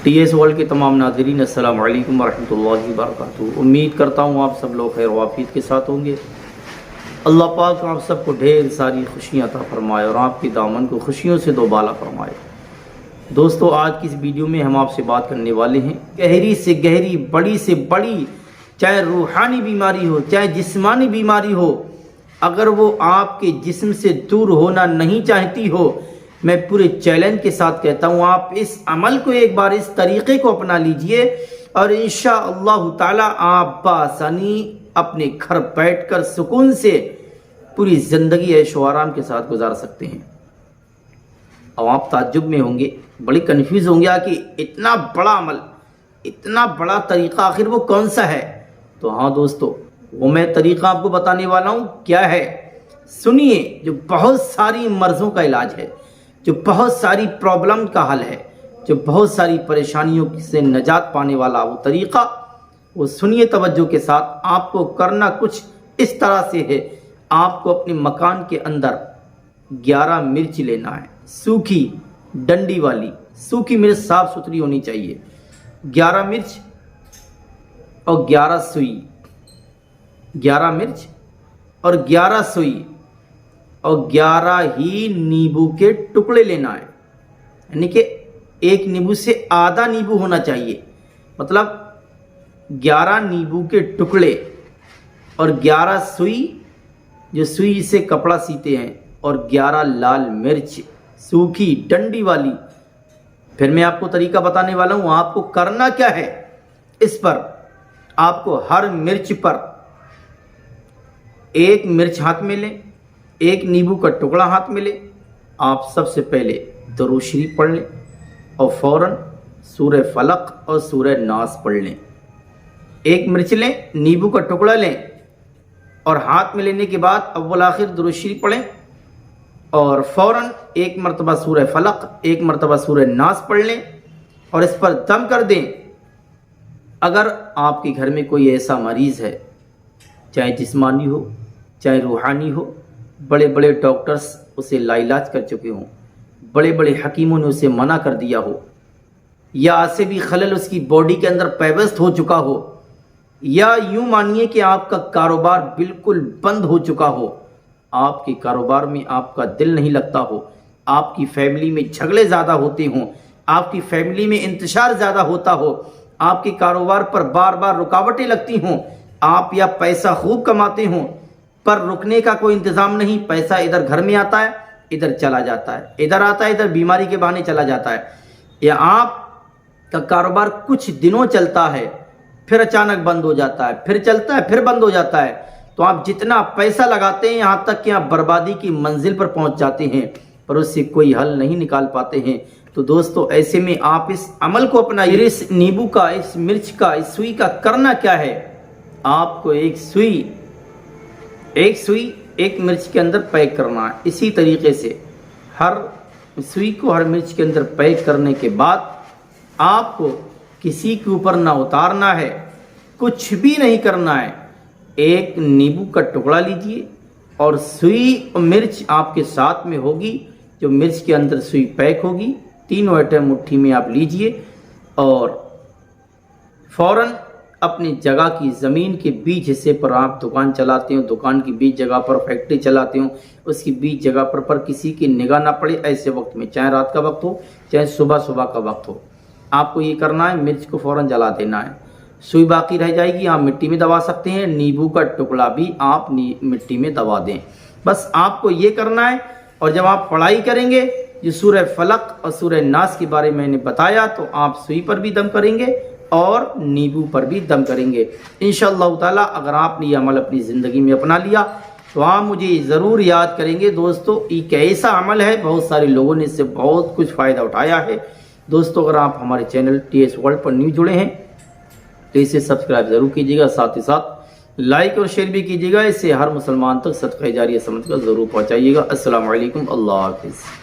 T S world के तमाम नाज़रीन अस्सलाम वालेकुम वरहमतुल्लाहि वबरकातुहू। उम्मीद करता हूँ आप सब लोग खैर वाफियत के साथ होंगे। अल्लाह पाक आप सबको ढेर सारी खुशियाँ अता फरमाए और आपके दामन को खुशियों से दोबाला फरमाए। दोस्तों, आज की इस वीडियो में हम आपसे बात करने वाले हैं गहरी से गहरी, बड़ी से बड़ी, चाहे रूहानी बीमारी हो चाहे जिस्मानी बीमारी हो, अगर वो आपके जिस्म से दूर होना नहीं चाहती हो, मैं पूरे चैलेंज के साथ कहता हूँ आप इस अमल को एक बार, इस तरीक़े को अपना लीजिए और इंशाअल्लाह ताला आप बासानी अपने घर बैठकर सुकून से पूरी ज़िंदगी ऐश व आराम के साथ गुजार सकते हैं। अब आप ताज्जुब में होंगे, बड़ी कन्फ्यूज़ होंगे कि इतना बड़ा अमल, इतना बड़ा तरीक़ा आखिर वो कौन सा है। तो हाँ दोस्तों, वो मैं तरीक़ा आपको बताने वाला हूँ। क्या है सुनिए, जो बहुत सारी मर्ज़ों का इलाज है, जो बहुत सारी प्रॉब्लम का हल है, जो बहुत सारी परेशानियों से निजात पाने वाला वो तरीक़ा, वो सुनिए तवज्जो के साथ। आपको करना कुछ इस तरह से है, आपको अपने मकान के अंदर 11 मिर्च लेना है, सूखी डंडी वाली सूखी मिर्च, साफ़ सुथरी होनी चाहिए। 11 मिर्च और 11 सुई, 11 मिर्च और 11 सुई और 11 ही नींबू के टुकड़े लेना है। यानी कि एक नींबू से आधा नींबू होना चाहिए, मतलब 11 नींबू के टुकड़े और 11 सुई, जो सुई से कपड़ा सीते हैं, और 11 लाल मिर्च सूखी डंडी वाली। फिर मैं आपको तरीका बताने वाला हूँ। आपको करना क्या है, इस पर आपको हर मिर्च पर एक मिर्च हाथ में लें, एक नींबू का टुकड़ा हाथ में ले। आप सबसे पहले दुरूद शरीफ पढ़ लें और फ़ौरन सूरह फलक और सूरह नास पढ़ लें। एक मिर्च लें, नींबू का टुकड़ा लें और हाथ में लेने के बाद अव्वल आखिर दुरूद शरीफ पढ़ें और फ़ौरन एक मरतबा सूरह फलक, एक मरतबा सूरह नास पढ़ लें और इस पर दम कर दें। अगर आपके घर में कोई ऐसा मरीज़ है, चाहे जिस्मानी हो चाहे रूहानी हो, बड़े बड़े डॉक्टर्स उसे लाइलाज कर चुके हों, बड़े बड़े हकीमों ने उसे मना कर दिया हो, या ऐसे भी खलल उसकी बॉडी के अंदर पैवस्त हो चुका हो, या यूं मानिए कि आपका कारोबार बिल्कुल बंद हो चुका हो, आपके कारोबार में आपका दिल नहीं लगता हो, आपकी फैमिली में झगड़े ज़्यादा होते हों, आपकी फैमिली में इंतशार ज़्यादा होता हो, आपके कारोबार पर बार बार रुकावटें लगती हों, आप या पैसा खूब कमाते हों पर रुकने का कोई इंतज़ाम नहीं, पैसा इधर घर में आता है इधर चला जाता है, इधर आता है इधर बीमारी के बहाने चला जाता है, या आप का कारोबार कुछ दिनों चलता है फिर अचानक बंद हो जाता है, फिर चलता है फिर बंद हो जाता है, तो आप जितना पैसा लगाते हैं यहाँ तक कि आप बर्बादी की मंजिल पर पहुँच जाते हैं पर उससे कोई हल नहीं निकाल पाते हैं। तो दोस्तों, ऐसे में आप इस अमल को अपनाइए। इस नींबू का, इस मिर्च का, इस सुई का करना क्या है, आपको एक सुई एक मिर्च के अंदर पैक करना है। इसी तरीके से हर सुई को हर मिर्च के अंदर पैक करने के बाद आपको किसी के ऊपर ना उतारना है, कुछ भी नहीं करना है। एक नींबू का टुकड़ा लीजिए और सुई और मिर्च आपके साथ में होगी, जो मिर्च के अंदर सुई पैक होगी, तीनों आइटम मुट्ठी में आप लीजिए और फ़ौरन अपनी जगह की ज़मीन के बीच हिस्से पर आप दुकान चलाते हो, दुकान की बीच जगह पर फैक्ट्री चलाते हो, उसकी बीच जगह पर किसी की निगाह ना पड़े ऐसे वक्त में, चाहे रात का वक्त हो चाहे सुबह का वक्त हो, आपको ये करना है। मिर्च को फ़ौरन जला देना है, सुई बाकी रह जाएगी, आप मिट्टी में दबा सकते हैं, नींबू का टुकड़ा भी आप मिट्टी में दबा दें। बस आपको ये करना है। और जब आप पढ़ाई करेंगे, जो सूरह फलक और सूरह नास के बारे में मैंने बताया, तो आप सुई पर भी दम करेंगे और नींबू पर भी दम करेंगे इंशाअल्लाह ताला। अगर आपने ये अमल अपनी ज़िंदगी में अपना लिया तो आप मुझे ज़रूर याद करेंगे। दोस्तों, ये कैसा अमल है, बहुत सारे लोगों ने इससे बहुत कुछ फ़ायदा उठाया है। दोस्तों, अगर आप हमारे चैनल TS वर्ल्ड पर न्यू जुड़े हैं तो इसे सब्सक्राइब ज़रूर कीजिएगा, साथ ही साथ लाइक और शेयर भी कीजिएगा। इससे हर मुसलमान तक सदक़ा जारिया समझकर ज़रूर पहुँचाइएगा। अस्सलामु अलैकुम, अल्लाह हाफ़िज़।